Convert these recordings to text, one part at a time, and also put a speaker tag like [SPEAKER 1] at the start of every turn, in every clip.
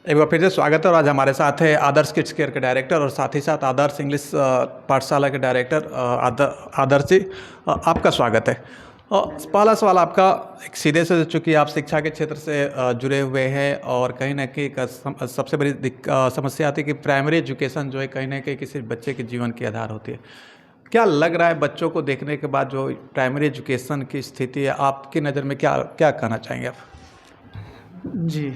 [SPEAKER 1] एक बार फिर से स्वागत है और आज हमारे साथ है आदर्श किड्स केयर के डायरेक्टर और साथ ही साथ आदर्श इंग्लिश पाठशाला के डायरेक्टर आदर्श जी। आपका स्वागत है। पहला सवाल आपका एक सीधे से, चूँकि आप शिक्षा के क्षेत्र से जुड़े हुए हैं और कहीं ना कहीं सबसे बड़ी समस्या आती है कि प्राइमरी एजुकेशन जो है कहीं ना कहीं किसी बच्चे के जीवन की आधार होती है। क्या लग रहा है बच्चों को देखने के बाद जो प्राइमरी एजुकेशन की स्थिति है, आपकी नज़र में क्या क्या कहना चाहेंगे आप?
[SPEAKER 2] जी,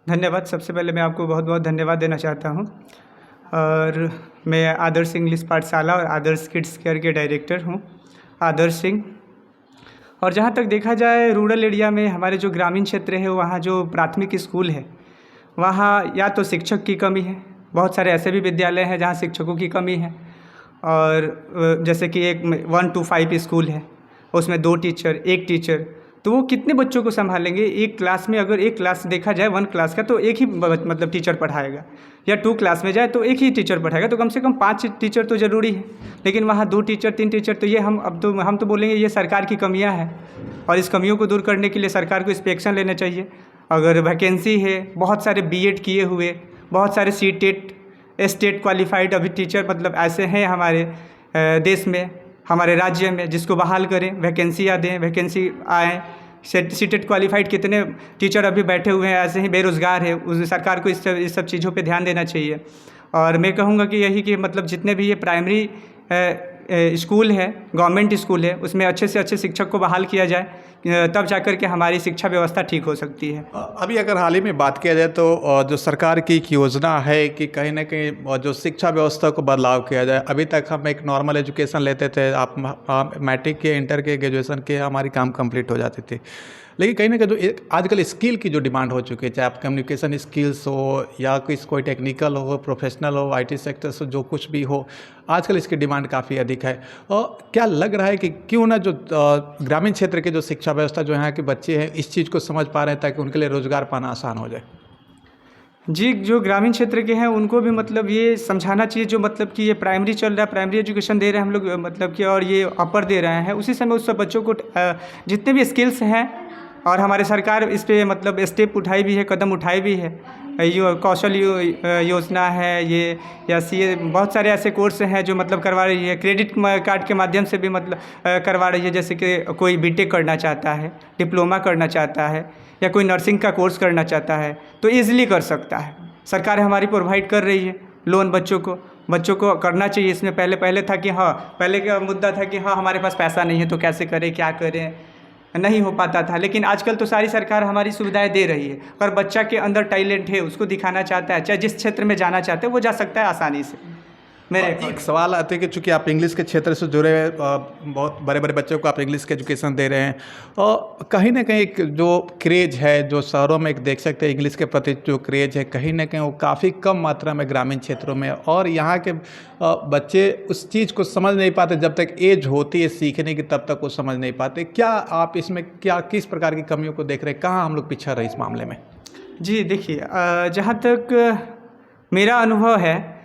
[SPEAKER 2] धन्यवाद। सबसे पहले मैं आपको बहुत बहुत धन्यवाद देना चाहता हूँ। और मैं आदर्श इंग्लिश पाठशाला और आदर्श किड्स केयर के डायरेक्टर हूँ, आदर्श सिंह। और जहाँ तक देखा जाए रूरल एरिया में हमारे जो ग्रामीण क्षेत्र है वहाँ जो प्राथमिक स्कूल है वहाँ या तो शिक्षक की कमी है, बहुत सारे ऐसे भी विद्यालय हैं जहाँ शिक्षकों की कमी है। और जैसे कि एक 1 to 5 स्कूल है, उसमें 2 टीचर 1 टीचर, तो वो कितने बच्चों को संभालेंगे? एक क्लास में अगर एक क्लास देखा जाए 1 क्लास का तो एक ही मतलब टीचर पढ़ाएगा, या 2 क्लास में जाए तो एक ही टीचर पढ़ाएगा, तो कम से कम 5 टीचर तो ज़रूरी है। लेकिन वहाँ 2 टीचर 3 टीचर, तो ये हम तो बोलेंगे ये सरकार की कमियाँ हैं। और इस कमियों को दूर करने के लिए सरकार को इंस्पेक्शन लेना चाहिए। अगर वैकेंसी है, बहुत सारे बीएड किए हुए, बहुत सारे सीटेट स्टेट क्वालिफाइड अभी टीचर मतलब ऐसे हैं हमारे देश में, हमारे राज्य में, जिसको बहाल करें, वैकेंसियाँ दें, वैकेंसी आए। सीटेट क्वालिफाइड कितने टीचर अभी बैठे हुए हैं ऐसे ही बेरोज़गार है, उस सरकार को इस सब चीज़ों पे ध्यान देना चाहिए। और मैं कहूँगा कि यही कि मतलब जितने भी ये प्राइमरी स्कूल है, गवर्नमेंट स्कूल है, उसमें अच्छे से अच्छे शिक्षक को बहाल किया जाए, तब जाकर के हमारी शिक्षा व्यवस्था ठीक हो सकती है।
[SPEAKER 1] अभी अगर हाल ही में बात किया जाए तो जो सरकार की एक योजना है कि कहीं ना कहीं जो शिक्षा व्यवस्था को बदलाव किया जाए। अभी तक हम एक नॉर्मल एजुकेशन लेते थे, आप मैट्रिक के, इंटर के, ग्रेजुएशन के हमारी काम कंप्लीट हो जाती थी। लेकिन कहीं ना कहीं जो आजकल स्किल की जो डिमांड हो चुकी है, चाहे आप कम्युनिकेशन स्किल्स हो या कोई टेक्निकल हो, प्रोफेशनल हो, आईटी सेक्टर से जो कुछ भी हो, आजकल इसकी डिमांड काफ़ी अधिक है। और क्या लग रहा है कि क्यों ना जो ग्रामीण क्षेत्र के जो शिक्षा व्यवस्था जो यहाँ के बच्चे हैं इस चीज़ को समझ पा रहे हैं ताकि उनके लिए रोज़गार पाना आसान हो जाए?
[SPEAKER 2] जी, जो ग्रामीण क्षेत्र के हैं उनको भी मतलब ये समझाना चाहिए, जो मतलब कि ये प्राइमरी चल रहा है, प्राइमरी एजुकेशन दे रहे हैं हम लोग मतलब कि, और ये अपर दे रहे हैं, उसी समय उस सब बच्चों को जितने भी स्किल्स हैं, और हमारे सरकार इस पे मतलब स्टेप उठाई भी है, कदम उठाए भी है। कौशल योजना है ये, या सीए, बहुत सारे ऐसे कोर्स हैं जो मतलब करवा रही है, क्रेडिट कार्ड के माध्यम से भी मतलब करवा रही है। जैसे कि कोई बीटेक करना चाहता है, डिप्लोमा करना चाहता है, या कोई नर्सिंग का कोर्स करना चाहता है तो ईज़िली कर सकता है। सरकार हमारी प्रोवाइड कर रही है लोन बच्चों को करना चाहिए। इसमें पहले था कि हाँ, पहले का मुद्दा था कि हाँ हमारे पास पैसा नहीं है तो कैसे करें, क्या करें, नहीं हो पाता था। लेकिन आजकल तो सारी सरकार हमारी सुविधाएं दे रही है। अगर बच्चा के अंदर टैलेंट है, उसको दिखाना चाहता है, चाहे जिस क्षेत्र में जाना चाहते हैं वो जा सकता है आसानी से। मेरे
[SPEAKER 1] एक सवाल आते हैं कि चूँकि आप इंग्लिश के क्षेत्र से जुड़े हुए, बहुत बड़े बड़े बच्चों को आप इंग्लिश के एजुकेशन दे रहे हैं, और कहीं ना कहीं एक जो क्रेज है, जो शहरों में एक देख सकते हैं इंग्लिश के प्रति जो क्रेज है, कहीं ना कहीं वो काफ़ी कम मात्रा में ग्रामीण क्षेत्रों में, और यहाँ के बच्चे उस चीज़ को समझ नहीं पाते। जब तक एज होती है सीखने की तब तक वो समझ नहीं पाते। क्या आप इसमें किस प्रकार की कमियों को देख रहे हैं? कहाँ हम लोग पिछड़ रहे हैं इस मामले में?
[SPEAKER 2] जी देखिए, जहाँ तक मेरा अनुभव है,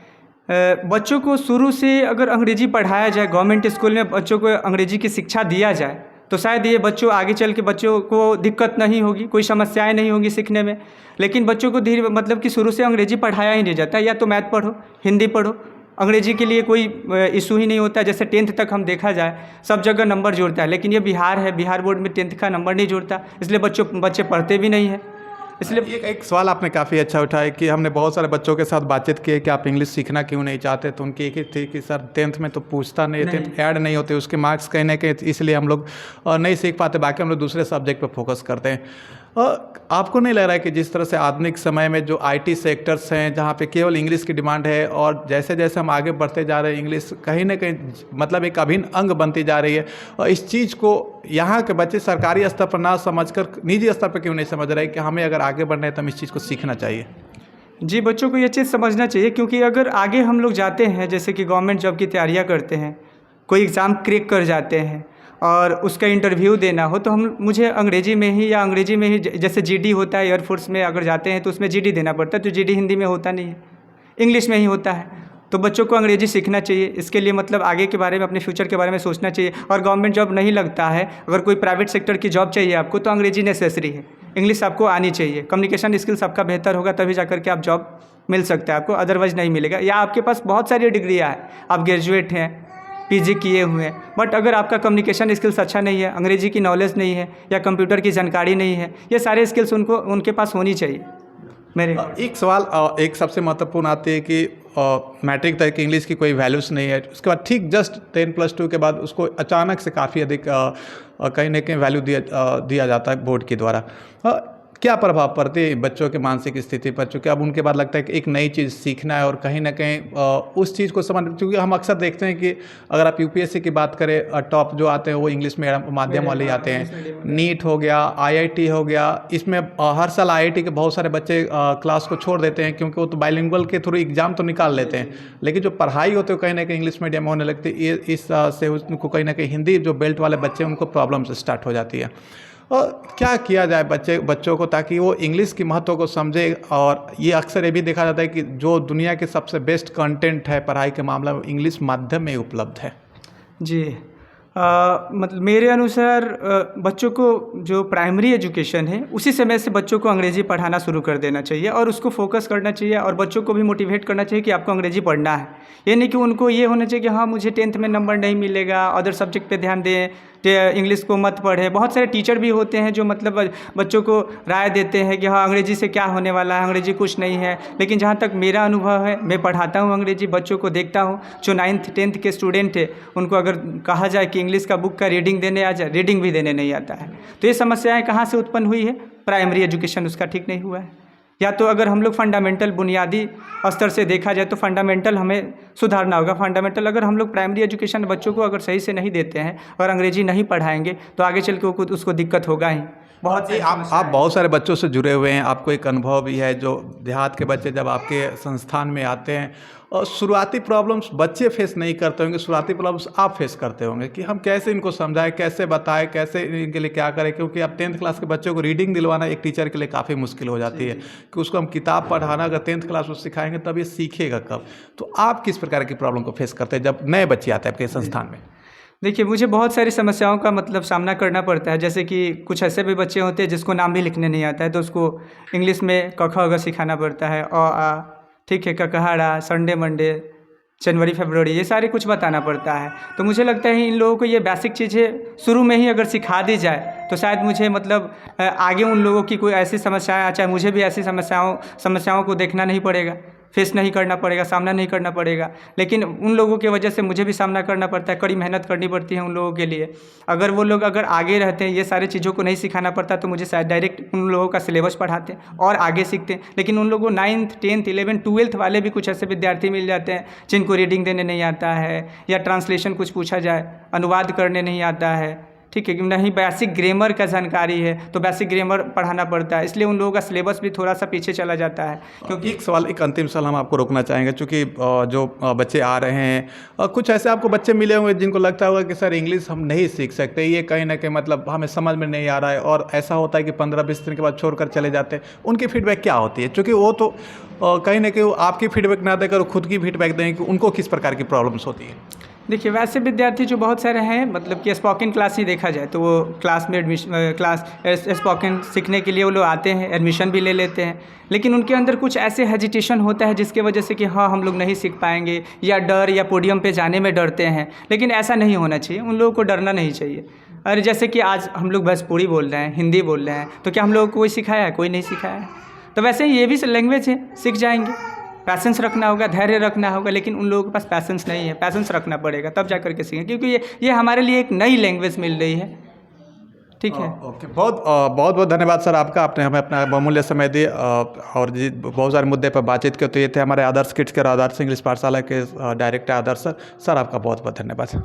[SPEAKER 2] बच्चों को शुरू से अगर अंग्रेजी पढ़ाया जाए, गवर्नमेंट स्कूल में बच्चों को अंग्रेजी की शिक्षा दिया जाए, तो शायद ये बच्चों आगे चल के बच्चों को दिक्कत नहीं होगी, कोई समस्याएं नहीं होंगी सीखने में। लेकिन बच्चों को धीरे मतलब कि शुरू से अंग्रेजी पढ़ाया ही नहीं जाता। या तो मैथ पढ़ो, हिंदी पढ़ो, अंग्रेजी के लिए कोई इशू ही नहीं होता। जैसे 10th तक हम देखा जाए सब जगह नंबर जोड़ता है, लेकिन ये बिहार है, बिहार बोर्ड में 10th का नंबर नहीं जोड़ता, इसलिए बच्चे पढ़ते भी नहीं हैं। इसलिए
[SPEAKER 1] एक सवाल आपने काफ़ी अच्छा उठाया कि हमने बहुत सारे बच्चों के साथ बातचीत की कि आप इंग्लिश सीखना क्यों नहीं चाहते, तो उनकी एक ही थी कि सर 10th में तो पूछता नहीं, 10th ऐड नहीं होते, उसके मार्क्स कहीं ना कहीं, इसलिए हम लोग नहीं सीख पाते, बाकी हम लोग दूसरे सब्जेक्ट पर फोकस करते हैं। आपको नहीं लग रहा है कि जिस तरह से आधुनिक समय में जो आईटी सेक्टर्स हैं जहाँ पे केवल इंग्लिश की डिमांड है, और जैसे जैसे हम आगे बढ़ते जा रहे हैं इंग्लिश कहीं ना कहीं मतलब एक अभिन्न अंग बनती जा रही है, और इस चीज़ को यहाँ के बच्चे सरकारी स्तर पर ना समझकर निजी स्तर पर क्यों नहीं समझ रहे कि हमें अगर आगे बढ़ना है तो हम इस चीज़ को सीखना चाहिए?
[SPEAKER 2] जी, बच्चों को ये चीज़ समझना चाहिए, क्योंकि अगर आगे हम लोग जाते हैं, जैसे कि गवर्नमेंट जॉब की तैयारियां करते हैं, कोई एग्ज़ाम क्रैक कर जाते हैं और उसका इंटरव्यू देना हो, तो मुझे अंग्रेजी में ही, या अंग्रेजी में ही, जैसे जीडी होता है, एयरफोर्स में अगर जाते हैं तो उसमें जीडी देना पड़ता है, तो जीडी हिंदी में होता नहीं है, इंग्लिश में ही होता है। तो बच्चों को अंग्रेजी सीखना चाहिए। इसके लिए मतलब आगे के बारे में, अपने फ्यूचर के बारे में सोचना चाहिए। और गवर्नमेंट जॉब नहीं लगता है, अगर कोई प्राइवेट सेक्टर की जॉब चाहिए आपको, तो अंग्रेजी नेसेसरी है। इंग्लिश आपको आनी चाहिए। कम्युनिकेशन स्किल्स आपका बेहतर होगा तभी जाकर के आप जॉब मिल सकता है आपको, अदरवाइज नहीं मिलेगा। या आपके पास बहुत सारी डिग्रियाँ हैं, आप ग्रेजुएट हैं, पीजी किए हुए हैं, बट अगर आपका कम्युनिकेशन स्किल्स अच्छा नहीं है, अंग्रेजी की नॉलेज नहीं है या कंप्यूटर की जानकारी नहीं है, ये सारे स्किल्स उनके पास होनी चाहिए मेरे।
[SPEAKER 1] एक सवाल एक सबसे महत्वपूर्ण आती है कि मैट्रिक तक इंग्लिश की कोई वैल्यूज़ नहीं है, उसके बाद ठीक जस्ट 10+2 के बाद उसको अचानक से काफ़ी अधिक कहीं ना कहीं वैल्यू दिया जाता है बोर्ड के द्वारा। क्या प्रभाव पड़ती है बच्चों के मानसिक स्थिति पर, चूँकि अब उनके बाद लगता है कि एक नई चीज़ सीखना है और कहीं ना कहीं उस चीज़ को समझ, क्योंकि हम अक्सर देखते हैं कि अगर आप यूपीएससी की बात करें, टॉप जो आते हैं वो इंग्लिश माध्यम वाले आते हैं। नीट हो गया, आईआईटी हो गया, इसमें हर साल आईआईटी के बहुत सारे बच्चे क्लास को छोड़ देते हैं क्योंकि वो तो बाइलिंगुअल के थ्रू एग्जाम तो निकाल लेते हैं, लेकिन जो पढ़ाई होती है कहीं ना कहीं इंग्लिश मीडियम में होने लगती है। इस से उनको कहीं ना कहीं हिंदी जो बेल्ट वाले बच्चे हैं उनको प्रॉब्लम स्टार्ट हो जाती है। और क्या किया जाए बच्चों को ताकि वो इंग्लिश की महत्व को समझे। और ये अक्सर ये भी देखा जाता है कि जो दुनिया के सबसे बेस्ट कंटेंट है पढ़ाई के मामले में इंग्लिश माध्यम में उपलब्ध है।
[SPEAKER 2] जी, मतलब मेरे अनुसार बच्चों को जो प्राइमरी एजुकेशन है उसी समय से बच्चों को अंग्रेज़ी पढ़ाना शुरू कर देना चाहिए और उसको फोकस करना चाहिए और बच्चों को भी मोटिवेट करना चाहिए कि आपको अंग्रेज़ी पढ़ना है। ये नहीं कि उनको ये होना चाहिए कि हाँ मुझे 10th में नंबर नहीं मिलेगा, अदर सब्जेक्ट पे ध्यान दें, इंग्लिश को मत पढ़े। बहुत सारे टीचर भी होते हैं जो मतलब बच्चों को राय देते हैं कि हाँ अंग्रेज़ी से क्या होने वाला है, अंग्रेज़ी कुछ नहीं है। लेकिन जहाँ तक मेरा अनुभव है, मैं पढ़ाता हूँ अंग्रेज़ी, बच्चों को देखता हूँ जो 9th 10th के स्टूडेंट है उनको अगर कहा जाए कि इंग्लिश का बुक का रीडिंग देने आ जाए, रीडिंग भी देने नहीं आता है। तो ये समस्याएँ कहाँ से उत्पन्न हुई है? प्राइमरी एजुकेशन उसका ठीक नहीं हुआ है। या तो अगर हम लोग फंडामेंटल बुनियादी स्तर से देखा जाए तो फंडामेंटल हमें सुधारना होगा। फंडामेंटल अगर हम लोग प्राइमरी एजुकेशन बच्चों को अगर सही से नहीं देते हैं और अंग्रेजी नहीं पढ़ाएंगे तो आगे चल के उसको दिक्कत होगा ही। बहुत
[SPEAKER 1] आप बहुत सारे बच्चों से जुड़े हुए हैं, आपको एक अनुभव भी है जो देहात के बच्चे जब आपके संस्थान में आते हैं और शुरुआती प्रॉब्लम्स बच्चे फेस नहीं करते होंगे, शुरुआती प्रॉब्लम्स आप फेस करते होंगे कि हम कैसे इनको समझाएं, कैसे बताएं, कैसे इनके लिए क्या करें। क्योंकि अब 10th क्लास के बच्चों को रीडिंग दिलवाना एक टीचर के लिए काफ़ी मुश्किल हो जाती है कि उसको हम किताब पढ़ाना अगर 10th क्लास में सिखाएंगे तब ये सीखेगा कब। तो आप किस प्रकार की प्रॉब्लम को फेस करते हैं जब नए बच्चे आते हैं आपके संस्थान में?
[SPEAKER 2] देखिए, मुझे बहुत सारी समस्याओं का मतलब सामना करना पड़ता है। जैसे कि कुछ ऐसे भी बच्चे होते हैं जिसको नाम भी लिखने नहीं आता है तो उसको इंग्लिश में क ख ग सिखाना पड़ता है, अ आ, ठीक है, ककहाड़ा, संडे मंडे, जनवरी फरवरी, ये सारे कुछ बताना पड़ता है। तो मुझे लगता है इन लोगों को ये बेसिक चीज़ें शुरू में ही अगर सिखा दी जाए तो शायद मुझे मतलब आगे उन लोगों की कोई ऐसी समस्याएं आ, चाहे मुझे भी ऐसी समस्याओं को देखना नहीं पड़ेगा, फेस नहीं करना पड़ेगा, सामना नहीं करना पड़ेगा। लेकिन उन लोगों की वजह से मुझे भी सामना करना पड़ता है, कड़ी मेहनत करनी पड़ती है उन लोगों के लिए। अगर वो लोग अगर आगे रहते हैं, ये सारी चीज़ों को नहीं सिखाना पड़ता तो मुझे शायद डायरेक्ट उन लोगों का सिलेबस पढ़ाते और आगे सीखते हैं। लेकिन उन लोगों को 9th 10th 11th 12th वाले भी कुछ ऐसे विद्यार्थी मिल जाते हैं जिनको रीडिंग देने नहीं आता है या ट्रांसलेशन कुछ पूछा जाए अनुवाद करने नहीं आता है, ठीक है, कि नहीं बेसिक ग्रामर का जानकारी है तो बेसिक ग्रामर पढ़ाना पड़ता है। इसलिए उन लोगों का सिलेबस भी थोड़ा सा पीछे चला जाता है।
[SPEAKER 1] क्योंकि एक अंतिम सवाल हम आपको रोकना चाहेंगे, क्योंकि जो बच्चे आ रहे हैं कुछ ऐसे आपको बच्चे मिले होंगे जिनको लगता होगा कि सर इंग्लिश हम नहीं सीख सकते, ये कहीं ना कहीं मतलब हमें समझ में नहीं आ रहा है, और ऐसा होता है कि 15-20 दिन के बाद छोड़कर चले जाते हैं। उनकी फीडबैक क्या होती है? क्योंकि वो तो कहीं ना कहीं आपकी फीडबैक ना देकर खुद की फीडबैक दें कि उनको किस प्रकार की प्रॉब्लम्स होती है।
[SPEAKER 2] देखिए, वैसे विद्यार्थी जो बहुत सारे हैं, मतलब कि स्पोकन क्लास ही देखा जाए तो वो क्लास में स्पोकन सीखने के लिए वो लोग आते हैं, एडमिशन भी ले लेते हैं, लेकिन उनके अंदर कुछ ऐसे हेजिटेशन होता है जिसके वजह से कि हाँ हम लोग नहीं सीख पाएंगे, या डर, या पोडियम पे जाने में डरते हैं। लेकिन ऐसा नहीं होना चाहिए, उन लोगों को डरना नहीं चाहिए। और जैसे कि आज हम लोग भोजपुरी बोल रहे हैं, हिंदी बोल रहे हैं, तो क्या हम लोगों को कोई सिखाया है? कोई नहीं सिखाया है। तो वैसे ही ये भी लैंग्वेज है, सीख जाएंगे। पैसेंस रखना होगा, धैर्य रखना होगा, लेकिन उन लोगों के पास पैसेंस नहीं है। पैसेंस रखना पड़ेगा तब जा करके सीखें, क्योंकि ये हमारे लिए एक नई लैंग्वेज मिल रही है। ठीक है,
[SPEAKER 1] ओके, बहुत बहुत धन्यवाद सर आपका, आपने हमें अपना बहुमूल्य समय दिए और बहुत सारे मुद्दे पर बातचीत की। तो ये थे हमारे आदर्श किड्स के आदर्श इंग्लिश पाठशाला के डायरेक्टर आदर्श सर। आपका बहुत बहुत धन्यवाद।